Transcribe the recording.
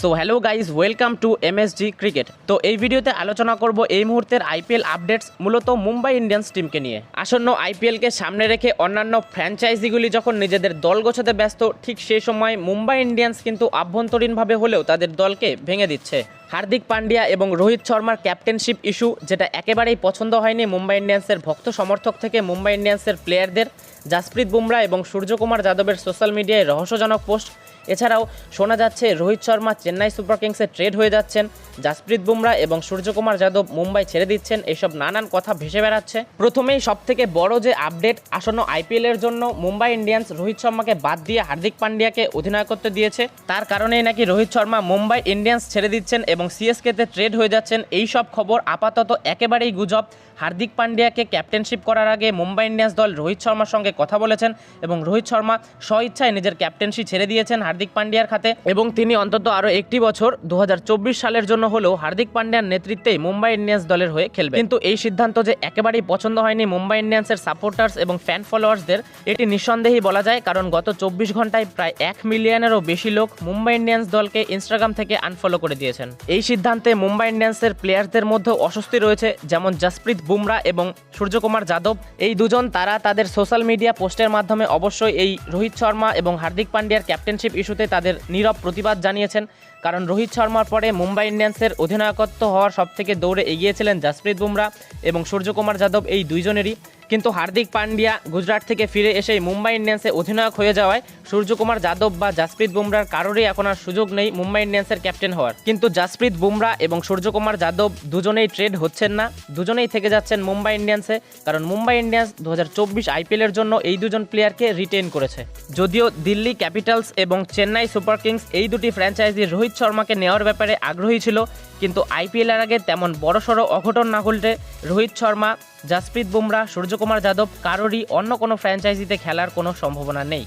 So hello guys, welcome to MSG cricket. তো এই ভিডিওতে আলোচনা করব এই মুহূর্তের আইপিএল আপডেটস, মূলত মুম্বাই ইন্ডিয়ান্স টিমকে নিয়ে। আসন্ন আইপিএলকে সামনে রেখে অন্যান্য ফ্র্যাঞ্চাইজিগুলি যখন নিজেদের দল গোছাতে ব্যস্ত, ঠিক সেই সময় মুম্বাই ইন্ডিয়ান্স কিন্তু আভ্যন্তরীণভাবে হলেও তাদের দলকে ভেঙে দিচ্ছে। হার্দিক পান্ডিয়া এবং রোহিত শর্মার ক্যাপ্টেনশিপ ইস্যু, যেটা একেবারেই পছন্দ হয়নি মুম্বাই ইন্ডিয়ান্সের ভক্ত সমর্থক থেকে মুম্বাই ইন্ডিয়ান্সের প্লেয়ারদের। জাসপ্রীত বুমরা এবং সূর্যকুমার যাদবের সোশ্যাল মিডিয়ায় রহস্যজনক পোস্ট। এছাড়াও শোনা যাচ্ছে রোহিত শর্মা চেন্নাই সুপার কিংসে ট্রেড হয়ে যাচ্ছেন, জাসপ্রীত বুমরা এবং সূর্যকুমার যাদব মুম্বাই ছেড়ে দিচ্ছেন। এইসব নানান কথা ভেসে বেড়াচ্ছে। প্রথমেই সবথেকে বড় যে আপডেট, আসন্ন আইপিএলের জন্য মুম্বাই ইন্ডিয়ান্স রোহিত শর্মাকে বাদ দিয়ে হার্দিক পান্ডিয়াকে অধিনায়কত্ব দিয়েছে। তার কারণেই নাকি রোহিত শর্মা মুম্বাই ইন্ডিয়ান্স ছেড়ে দিচ্ছেন এবং সিএসকেতে ট্রেড হয়ে যাচ্ছেন। এই সব খবর আপাতত একেবারেই গুজব। হার্দিক পান্ডিয়াকে ক্যাপ্টেনশিপ করার আগে মুম্বাই ইন্ডিয়ান্স দল রোহিত শর্মার সঙ্গে কথা বলেছেন এবং রোহিত শর্মা স্বইচ্ছায় নিজের ক্যাপ্টেন্সি ছেড়ে দিয়েছেন হার্দিক পান্ডিয়ার খাতে, এবং তিনি অন্তত আরও একটি বছর 2024 সালের জন্য হলেও হার্দিক পান্ডিয়ার নেতৃত্বেই মুম্বাই ইন্ডিয়ান্স দলের হয়ে খেলবে। কিন্তু এই সিদ্ধান্ত যে একেবারেই পছন্দ হয়নি মুম্বাই ইন্ডিয়ান্সের সাপোর্টার্স এবং ফ্যান ফলোয়ার্সদের, এটি নিঃসন্দেহেই বলা যায়। কারণ গত 24 ঘন্টায় প্রায় 1 মিলিয়নেরও বেশি লোক মুম্বাই ইন্ডিয়ান্স দলকে ইনস্টাগ্রাম থেকে আনফলো করে দিয়েছেন। এই সিদ্ধান্তে মুম্বাই ইন্ডিয়ান্সের প্লেয়ারদের মধ্যে অস্বস্তি রয়েছে, যেমন জাসপ্রীত বুমরা এবং সূর্যকুমার যাদব। এই দুজন তারা তাদের সোশ্যাল মিডিয়া পোস্টের মাধ্যমে অবশ্যই এই রোহিত শর্মা এবং হার্দিক পান্ডিয়ার ক্যাপ্টেনশিপ ইস্যুতে তাদের নীরব প্রতিবাদ জানিয়েছেন। কারণ রোহিত শর্মার পরে মুম্বাই ইন্ডিয়ান্সের অধিনায়কত্ব হওয়ার সবথেকে দৌড়ে এগিয়েছিলেন জাসপ্রীত বুমরা এবং সূর্যকুমার যাদব, এই দুইজনেরই। কিন্তু হার্দিক পান্ডিয়া গুজরাট থেকে ফিরে এসেই মুম্বাই ইন্ডিয়ান্সে অধিনায়ক হয়ে যাওয়ায় সূর্যকুমার যাদব বা জাসপ্রীত বুমরার কারোরই এখন আর সুযোগ নেই মুম্বাই ইন্ডিয়ান্সের ক্যাপ্টেন হওয়ার। কিন্তু জাসপ্রীত বুমরা এবং সূর্যকুমার যাদব দুজনেই ট্রেড হচ্ছেন না, দুজনেই থেকে যাচ্ছেন মুম্বাই ইন্ডিয়ান্সে। কারণ মুম্বাই ইন্ডিয়ান্স 2024 আইপিএলের জন্য এই দুজন প্লেয়ারকে রিটেইন করেছে। যদিও দিল্লি ক্যাপিটালস এবং চেন্নাই সুপার কিংস এই দুটি ফ্র্যাঞ্চাইজি রোহিত শর্মাকে নেওয়ার ব্যাপারে আগ্রহী ছিল, কিন্তু আইপিএলের আগে তেমন বড়সড় অঘটন না ঘটলে রোহিত শর্মা, জাসপ্রীত বুমরা, সূর্যকুমার যাদব কারোরই অন্য কোনো ফ্র্যাঞ্চাইজিতে খেলার কোনো সম্ভাবনা নেই।